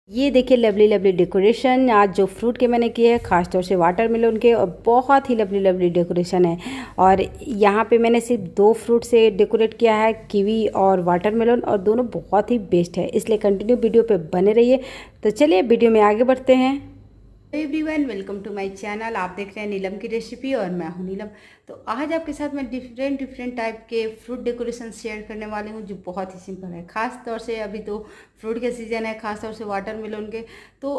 ये देखिए lovely lovely decoration आज जो फ्रूट के मैंने किए हैं, ख़ास तौर से वाटरमेलन के, और बहुत ही लवली लवली डेकोरेशन है। और यहाँ पे मैंने सिर्फ 2 फ्रूट से डेकोरेट किया है, कीवी और वाटरमेलन, और दोनों बहुत ही बेस्ट है, इसलिए कंटिन्यू वीडियो पे बने रहिए। तो चलिए वीडियो में आगे बढ़ते हैं। Everyone, welcome to my channel. आप देख रहे हैं नीलम की रेसिपी और मैं हूं नीलम। तो आज आपके साथ मैं डिफरेंट टाइप के फ्रूट डेकोरेशन शेयर करने वाली हूं, जो बहुत ही सिंपल है। ख़ास तौर से अभी तो फ्रूट का सीज़न है, ख़ास तौर से वाटरमेलन के। तो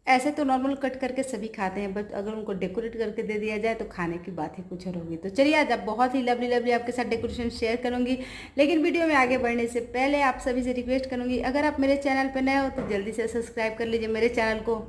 ऐसे तो नॉर्मल कट करके सभी खाते हैं, बट अगर उनको डेकोरेट करके दे दिया जाए तो खाने की बात ही कुछ और होगी। तो चलिए आज आप बहुत ही लवली लवली आपके साथ डेकोरेशन शेयर करूंगी। लेकिन वीडियो में आगे बढ़ने से पहले आप सभी से रिक्वेस्ट करूंगी, अगर आप मेरे चैनल पर नए हो तो जल्दी से सब्सक्राइब कर लीजिए मेरे चैनल को।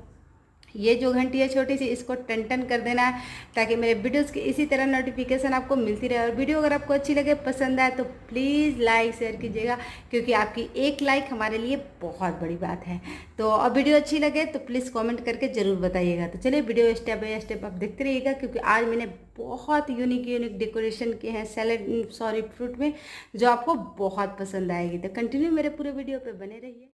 ये जो घंटी है छोटी सी, इसको टन टन कर देना है, ताकि मेरे वीडियोस की इसी तरह नोटिफिकेशन आपको मिलती रहे। और वीडियो अगर आपको अच्छी लगे, पसंद आए, तो प्लीज़ लाइक शेयर कीजिएगा, क्योंकि आपकी एक लाइक हमारे लिए बहुत बड़ी बात है। तो अब वीडियो अच्छी लगे तो प्लीज़ कमेंट करके ज़रूर बताइएगा। तो चलिए वीडियो स्टेप बाय स्टेप आप देखते रहिएगा, क्योंकि आज मैंने बहुत यूनिक डेकोरेशन किए हैं फ्रूट में, जो आपको बहुत पसंद आएगी। तो कंटिन्यू मेरे पूरे वीडियो पर बने रहिए।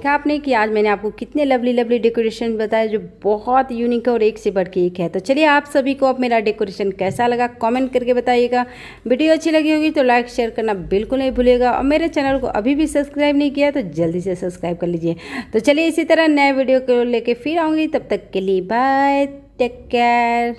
देखा आपने कि आज मैंने आपको कितने लवली लवली डेकोरेशन बताए जो बहुत यूनिक और एक से बढ़ के एक है। तो चलिए आप सभी को अब मेरा डेकोरेशन कैसा लगा कमेंट करके बताइएगा। वीडियो अच्छी लगी होगी तो लाइक शेयर करना बिल्कुल नहीं भूलिएगा, और मेरे चैनल को अभी भी सब्सक्राइब नहीं किया तो जल्दी से सब्सक्राइब कर लीजिए। तो चलिए इसी तरह नए वीडियो को लेके फिर आऊँगी, तब तक के लिए बाय, टेक केयर।